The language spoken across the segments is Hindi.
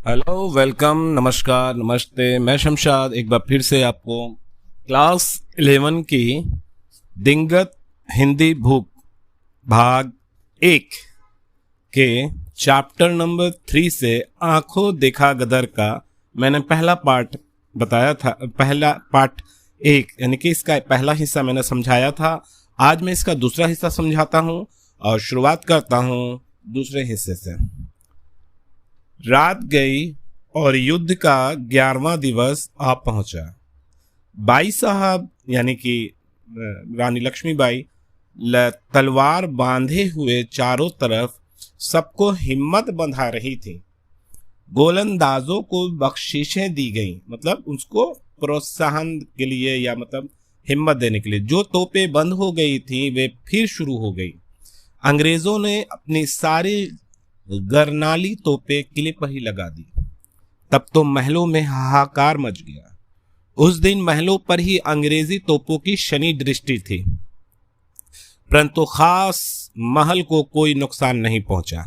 हेलो, वेलकम, नमस्कार, नमस्ते। मैं शमशाद एक बार फिर से आपको क्लास 11 की दिंगत हिंदी बुक भाग 1 के चैप्टर नंबर 3 से आंखों देखा गदर का मैंने पहला पार्ट बताया था। पहला पार्ट 1 यानी कि इसका पहला हिस्सा मैंने समझाया था। आज मैं इसका दूसरा हिस्सा समझाता हूँ और शुरुआत करता हूँ दूसरे हिस्से से। रात गई और युद्ध का 11वां दिवस आ पहुंचा। बाई साहब यानी कि रानी लक्ष्मीबाई तलवार बांधे हुए चारों तरफ सबको हिम्मत बंधा रही थी। गोलंदाजों को बख्शीशें दी गई, मतलब उसको प्रोत्साहन के लिए या मतलब हिम्मत देने के लिए। जो तोपें बंद हो गई थी वे फिर शुरू हो गई। अंग्रेजों ने अपनी सारी गरनाली तोपें किले पर ही लगा दी। तब तो महलों में हाहाकार मच गया। उस दिन महलों पर ही अंग्रेजी तोपों की शनि दृष्टि थी, परंतु खास महल को कोई नुकसान नहीं पहुंचा।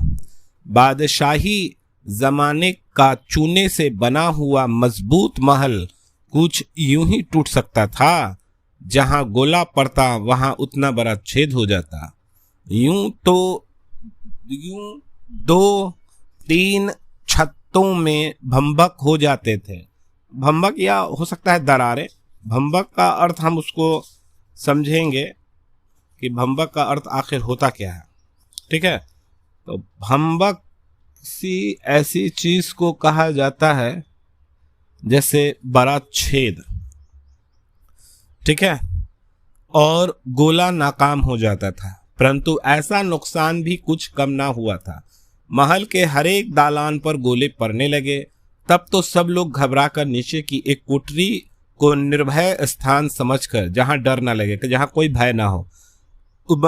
बादशाही जमाने का चूने से बना हुआ मजबूत महल कुछ यूं ही टूट सकता था। जहां गोला पड़ता वहां उतना बड़ा छेद हो जाता। यूं 2-3 छतों में भंबक हो जाते थे। भंबक या हो सकता है दरारें। भंबक का अर्थ हम उसको समझेंगे कि भंबक का अर्थ आखिर होता क्या है। ठीक है, तो भंबक ऐसी चीज को कहा जाता है जैसे बड़ा छेद। ठीक है, और गोला नाकाम हो जाता था, परंतु ऐसा नुकसान भी कुछ कम ना हुआ था। महल के हर एक दालान पर गोले पड़ने लगे। तब तो सब लोग घबराकर नीचे की एक कोठरी को निर्भय स्थान समझकर, जहां डर ना लगे, जहां कोई भय ना हो,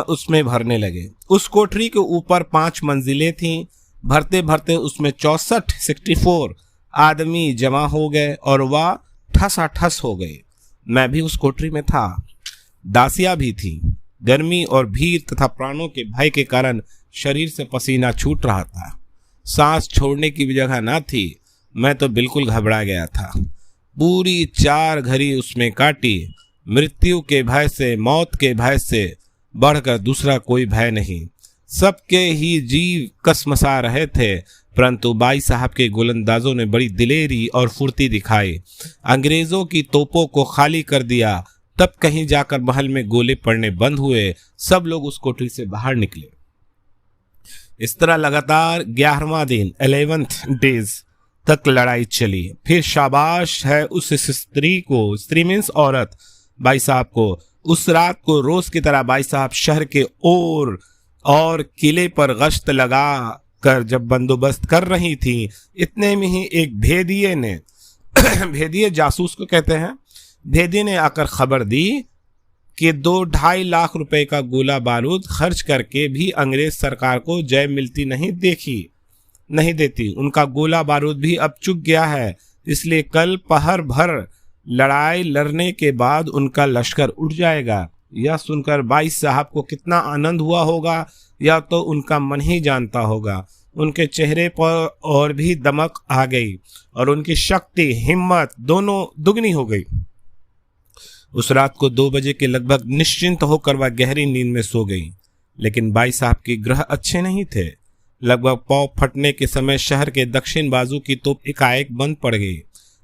उसमें भरने लगे। उस कोठरी के ऊपर 5 मंजिलें थीं। भरते भरते उसमें 64 आदमी जमा हो गए और वह ठसाठस हो गए। मैं भी उस कोठरी में था। दासियां भी थी। गर्मी और भीड़ तथा प्राणों के भय के कारण शरीर से पसीना छूट रहा था। सांस छोड़ने की भी जगह ना थी। मैं तो बिल्कुल घबरा गया था। पूरी 4 घड़ी उसमें काटी। मृत्यु के भय से, मौत के भय से बढ़कर दूसरा कोई भय नहीं। सबके ही जीव कसमसा रहे थे, परंतु बाई साहब के गोलंदाजों ने बड़ी दिलेरी और फुर्ती दिखाई। अंग्रेजों की तोपों को खाली कर दिया। तब कहीं जाकर महल में गोले पड़ने बंद हुए। सब लोग उस कोठरी से बाहर निकले। इस तरह लगातार 11वां दिन 11th डेज तक लड़ाई चली। फिर शाबाश है उस स्त्री को, स्त्री मीन्स औरत, बाई साहब को। उस रात को रोज की तरह बाई साहब शहर के ओर और किले पर गश्त लगा कर जब बंदोबस्त कर रही थी, इतने में ही एक भेदिये ने भेदिये जासूस को कहते हैं, भेदी ने आकर खबर दी कि 2-2.5 लाख रुपए का गोला बारूद खर्च करके भी अंग्रेज सरकार को जय मिलती नहीं देती। उनका गोला बारूद भी अब चुक गया है, इसलिए कल पहर भर लड़ाई लड़ने के बाद उनका लश्कर उठ जाएगा। यह सुनकर बाई साहब को कितना आनंद हुआ होगा, या तो उनका मन ही जानता होगा। उनके चेहरे पर और भी दमक आ गई और उनकी शक्ति, हिम्मत दोनों दुगनी हो गई। उस रात को 2 बजे के लगभग निश्चिंत होकर वह गहरी नींद में सो गई। लेकिन बाई साहब के ग्रह अच्छे नहीं थे। लगभग पाँव फटने के समय शहर के दक्षिण बाजू की तोप एकाएक बंद पड़ गई।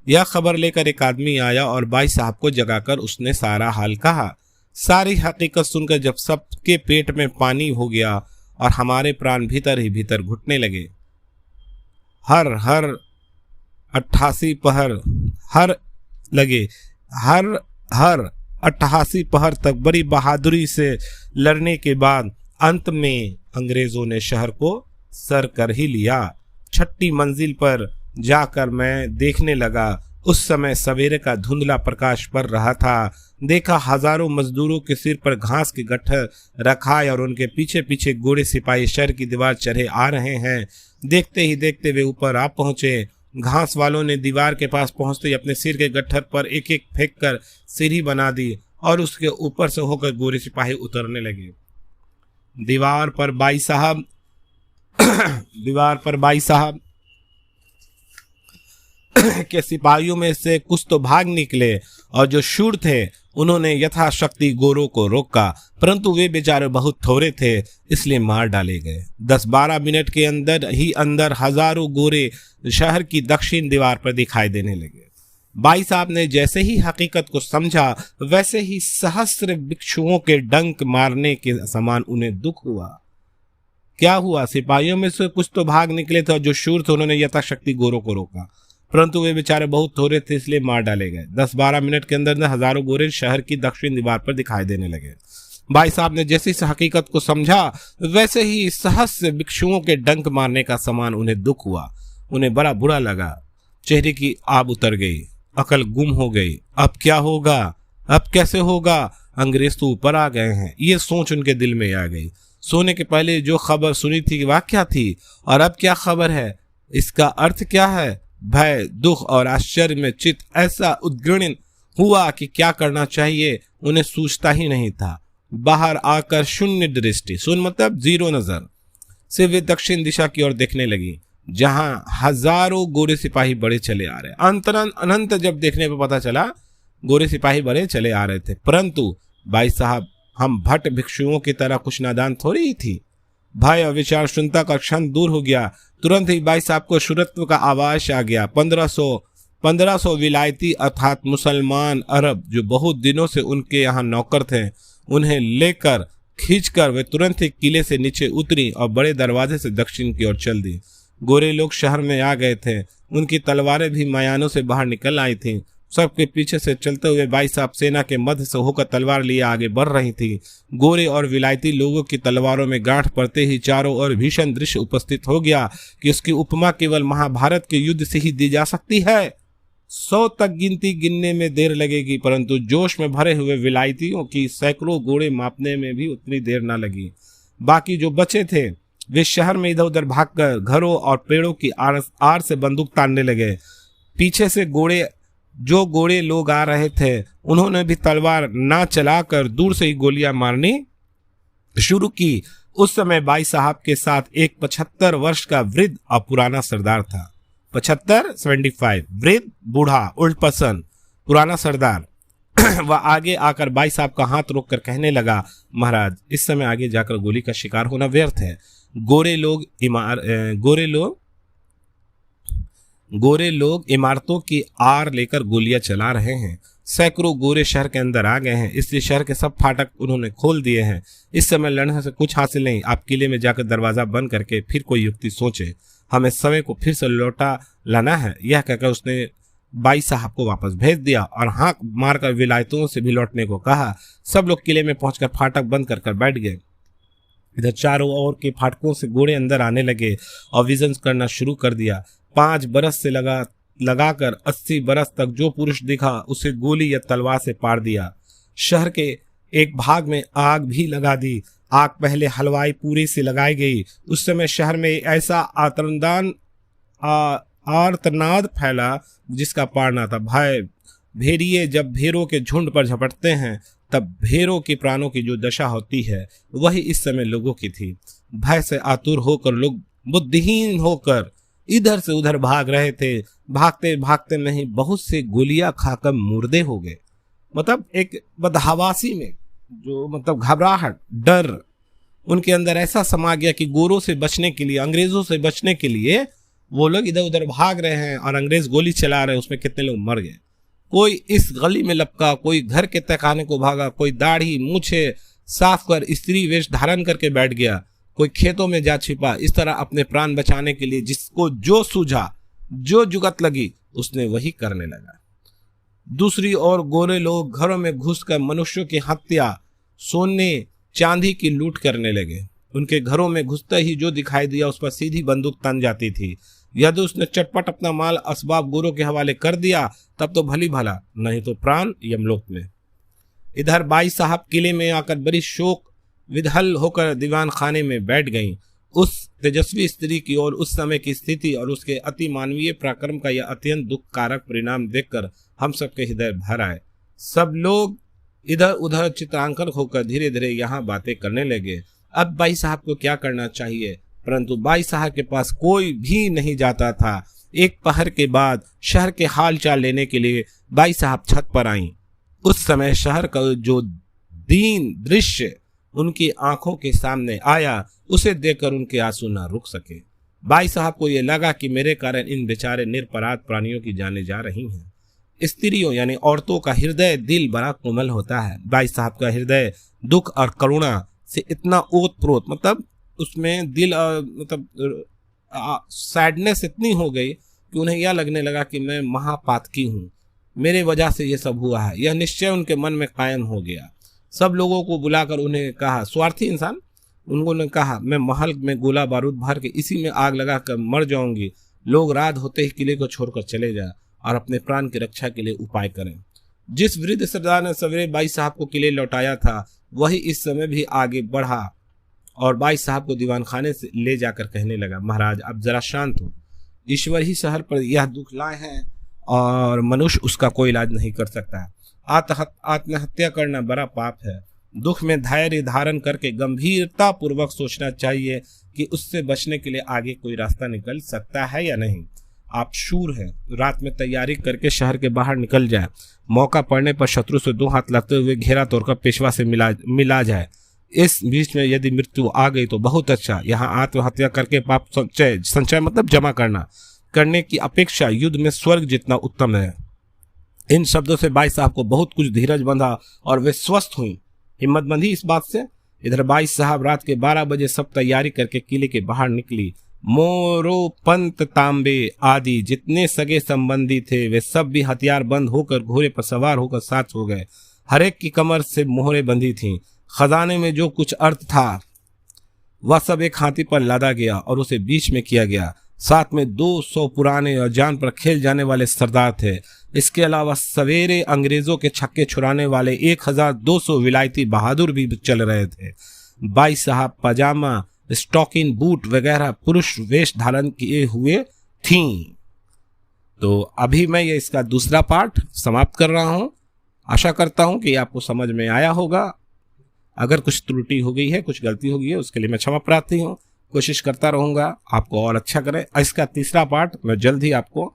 यह खबर लेकर एक आदमी आया और बाई साहब को जगाकर उसने सारा हाल कहा। सारी हकीकत सुनकर जब सबके पेट में पानी हो गया और हमारे प्राण भीतर ही भीतर घुटने लगे। हर 88 पहर तक बड़ी बहादुरी से लड़ने के बाद अंत में अंग्रेजों ने शहर को सर कर ही लिया। 6ठी मंजिल पर जाकर मैं देखने लगा। उस समय सवेरे का धुंधला प्रकाश पड़ रहा था। देखा हजारों मजदूरों के सिर पर घास के गट्ठर रखा है और उनके पीछे पीछे गोरे सिपाही शहर की दीवार चढ़े आ रहे हैं। देखते ही देखते वे ऊपर आ पहुंचे। घास वालों ने दीवार के पास पहुंचते ही अपने सिर के गट्ठर पर एक एक फेंक कर सीढ़ी बना दी और उसके ऊपर से होकर गोरे सिपाही उतरने लगे। दीवार पर बाई साहब के सिपाहियों में से कुछ तो भाग निकले और जो शूर थे उन्होंने यथाशक्ति गोरों को रोका, परंतु वे बेचारे बहुत थोड़े थे इसलिए मार डाले गए। 10-12 मिनट के अंदर हजारों गोरे शहर की दक्षिण दीवार पर दिखाई देने लगे। भाई साहब ने जैसे ही हकीकत को समझा वैसे ही सहस्र भिक्षुओं के डंक मारने के समान उन्हें दुख हुआ। क्या हुआ? सिपाहियों में से कुछ तो भाग निकले थे और जो शूर थे उन्होंने यथाशक्ति गोरों को रोका, परंतु वे बेचारे बहुत थोड़े थे इसलिए मार डाले गए। 10-12 मिनट के अंदर हजारों गोरे शहर की दक्षिण दीवार पर दिखाई देने लगे। भाई साहब ने जैसे इस हकीकत को समझा वैसे ही सहस्र भिक्षुओं के डंक मारने का समान उन्हें दुख हुआ। उन्हें बड़ा बुरा लगा, चेहरे की आब उतर गई, अकल गुम हो गई। अब क्या होगा? अब कैसे होगा? अंग्रेज तो ऊपर आ गए हैं, ये सोच उनके दिल में आ गई। सोने के पहले जो खबर सुनी थी वह क्या थी और अब क्या खबर है? इसका अर्थ क्या है? भय, दुख और आश्चर्य में चित्त ऐसा उद्ग्रीण हुआ कि क्या करना चाहिए उन्हें सूझता ही नहीं था। बाहर आकर शून्य दृष्टि, शून्य मतलब जीरो नजर से वे दक्षिण दिशा की ओर देखने लगी जहां हजारों गोरे सिपाही बड़े चले आ रहे। अनंत जब देखने पर पता चला गोरे सिपाही बड़े चले आ रहे थे, परंतु भाई साहब हम भट्ट भिक्षुओं की तरह कुछ नादान थोड़ी ही थी। भय और विचार शून्यता का क्षण दूर हो गया। तुरंत ही भाई साहब को शुरत्व का आवाज आ गया। 1500 विलायती अर्थात मुसलमान अरब जो बहुत दिनों से उनके यहाँ नौकर थे, उन्हें लेकर खींचकर वे तुरंत ही किले से नीचे उतरी और बड़े दरवाजे से दक्षिण की ओर चल दी। गोरे लोग शहर में आ गए थे, उनकी तलवारें भी मयानों से बाहर निकल आई थीं। सबके पीछे से चलते हुए भाई साहब सेना के मध्य से होकर तलवार लिए आगे बढ़ रही थी। गोरे और विलायती लोगों की तलवारों में गांठ पड़ते ही चारों ओर भीषण दृश्य उपस्थित हो गया कि उसकी उपमा केवल महाभारत के युद्ध से ही दी जा सकती है। 100 तक गिनती गिनने में देर लगेगी, परंतु जोश में भरे हुए विलायतियों की सैकड़ों गोरे मापने में भी उतनी देर न लगी। बाकी जो बचे थे वे शहर में इधर उधर भागकर घरों और पेड़ों की आड़ से बंदूक तानने लगे। पीछे से गोरे लोग आ रहे थे, उन्होंने भी तलवार ना चलाकर दूर से ही गोलियां मारनी शुरू की। उस समय भाई साहब के साथ एक 75 वर्ष का वृद्ध और पुराना सरदार था। 75 वृद्ध, बूढ़ा, उल्ट पसंद, पुराना सरदार। वह आगे आकर भाई साहब का हाथ रोककर कहने लगा, महाराज इस समय आगे जाकर गोली का शिकार होना व्यर्थ है। गोरे लोग इमारतों की आर लेकर गोलियां चला रहे हैं। सैकड़ों गोरे शहर के अंदर आ गए हैं, इसलिए शहर के सब फाटक उन्होंने खोल दिए हैं। इस समय लड़ने से कुछ हासिल नहीं। आप किले में जाकर दरवाजा बंद करके फिर कोई युक्ति सोचे, हमें समय को फिर से लौटा लाना है। यह कहकर उसने भाई साहब को वापस भेज दिया और हाँक मारकर विलायतों से भी लौटने को कहा। सब लोग किले में पहुंचकर फाटक बंद कर बैठ गए। इधर चारों ओर के फाटकों से गोरे अंदर आने लगे और विजन करना शुरू कर दिया। 5 बरस से लगाकर 80 बरस तक जो पुरुष दिखा उसे गोली या तलवार से पार दिया। शहर के एक भाग में आग भी लगा दी। आग पहले हलवाई पूरी से लगाई गई। उस समय शहर में ऐसा आर्तनाद फैला जिसका पार ना था। भेड़िए जब भेड़ों के झुंड पर झपटते हैं तब भेड़ों के प्राणों की जो दशा होती है वही इस समय लोगों की थी। भय से आतुर होकर लोग बुद्धिहीन होकर इधर से उधर भाग रहे थे। भागते भागते नहीं बहुत से गोलियां खाकर मुर्दे हो गए। मतलब एक बदहवासी में जो घबराहट, डर उनके अंदर ऐसा समा गया कि गोरों से बचने के लिए, अंग्रेजों से बचने के लिए वो लोग इधर उधर भाग रहे हैं और अंग्रेज गोली चला रहे हैं। उसमें कितने लोग मर गए। कोई इस गली में लपका, कोई घर के तहखाने को भागा, कोई दाढ़ी मूछे साफ कर स्त्री वेश धारण करके बैठ गया, कोई खेतों में जा छिपा। इस तरह अपने प्राण बचाने के लिए जिसको जो सूझा, जो जुगत लगी, उसने वही करने लगा। दूसरी ओर गोरे लोग घरों में घुसकर मनुष्यों की हत्या, सोने चांदी की लूट करने लगे। उनके घरों में घुसते ही जो दिखाई दिया उस पर सीधी बंदूक तन जाती थी। यदि उसने चटपट अपना माल असबाब गोरों के हवाले कर दिया तब तो भली भला, नहीं तो प्राण यमलोक में। इधर भाई साहब किले में आकर बड़ी शोक विधल होकर दीवान खाने में बैठ गईं। उस तेजस्वी स्त्री की और उस समय की स्थिति और उसके अति मानवीय पराक्रम का यह अत्यंत दुखकारक परिणाम देखकर हम सबके हृदय भर आए। सब लोग इधर उधर चित्रांकन होकर धीरे धीरे यहाँ बातें करने लगे। अब भाई साहब को क्या करना चाहिए, परंतु भाई साहब के पास कोई भी नहीं जाता था। एक पहर के बाद शहर के हाल चाल लेने के लिए बाई साहब छत पर आईं। उस समय शहर का जो दीन दृश्य उनकी आंखों के सामने आया, उसे देखकर उनके आंसू न रुक सके। बाई साहब को यह लगा कि मेरे कारण इन बेचारे निरपराध प्राणियों की जानें जा रही हैं। स्त्रियों यानी औरतों का हृदय दिल बड़ा कोमल होता है। बाई साहब का हृदय दुख और करुणा से इतना ओतप्रोत, मतलब उसमें दिल मतलब सैडनेस इतनी हो गई कि उन्हें यह लगने लगा कि मैं महापातकी हूँ, मेरे वजह से ये सब हुआ है। यह निश्चय उनके मन में कायम हो गया। सब लोगों को बुलाकर उन्हें कहा, स्वार्थी इंसान, उन्होंने कहा, मैं महल में गोला बारूद भर के इसी में आग लगा कर मर जाऊंगी। लोग रात होते ही किले को छोड़कर चले जाए और अपने प्राण की रक्षा के लिए उपाय करें। जिस वृद्ध सरदार ने सवेरे बाई साहब को किले लौटाया था, वही इस समय भी आगे बढ़ा और बाई साहब को दीवान खाने से ले जाकर कहने लगा, महाराज अब जरा शांत हो। ईश्वर ही शहर पर यह दुख लाए हैं और मनुष्य उसका कोई इलाज नहीं कर सकता। आत्महत्या करना बड़ा पाप है। दुख में धैर्य धारण करके गंभीरता पूर्वक सोचना चाहिए कि उससे बचने के लिए आगे कोई रास्ता निकल सकता है या नहीं। आप शूर हैं, रात में तैयारी करके शहर के बाहर निकल जाए, मौका पड़ने पर शत्रु से 2 हाथ लगते हुए घेरा तोड़कर पेशवा से मिला जाए। इस बीच में यदि मृत्यु आ गई तो बहुत अच्छा। यहाँ आत्महत्या करके पाप संचय मतलब जमा करने की अपेक्षा युद्ध में स्वर्ग जितना उत्तम है। इन शब्दों से बाई साहब को बहुत कुछ धीरज बंधा और वे स्वस्थ हुई, हिम्मत बंधी इस बात से। इधर बाई साहब रात के 12 बजे सब तैयारी करके किले के बाहर निकली। मोरो, पंत, तांबे आदि जितने सगे संबंधी थे वे सब भी हथियार बंद होकर घोड़े पर सवार होकर साथ हो गए। हर एक की कमर से मोहरें बंधी थीं। खजाने में जो कुछ अर्थ था वह सब एक हाथी पर लादा गया और उसे बीच में किया गया। साथ में 200 पुराने और जान पर खेल जाने वाले सरदार थे। इसके अलावा सवेरे अंग्रेजों के छक्के छुड़ाने वाले 1200 विलायती बहादुर भी चल रहे थे। बाई साहब पजामा, स्टॉकिंग, बूट वगैरह पुरुष वेश धारण किए हुए थीं। तो अभी मैं ये इसका दूसरा पार्ट समाप्त कर रहा हूँ। आशा करता हूँ कि आपको समझ में आया होगा। अगर कुछ त्रुटि हो गई है, कुछ गलती हो गई है, उसके लिए मैं क्षमा प्रार्थी हूँ। कोशिश करता रहूँगा आपको और अच्छा करें। इसका तीसरा पार्ट मैं जल्द ही आपको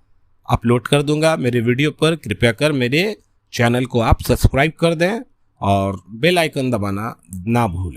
अपलोड कर दूंगा मेरे वीडियो पर। कृपया कर मेरे चैनल को आप सब्सक्राइब कर दें और बेल आइकन दबाना ना भूलें।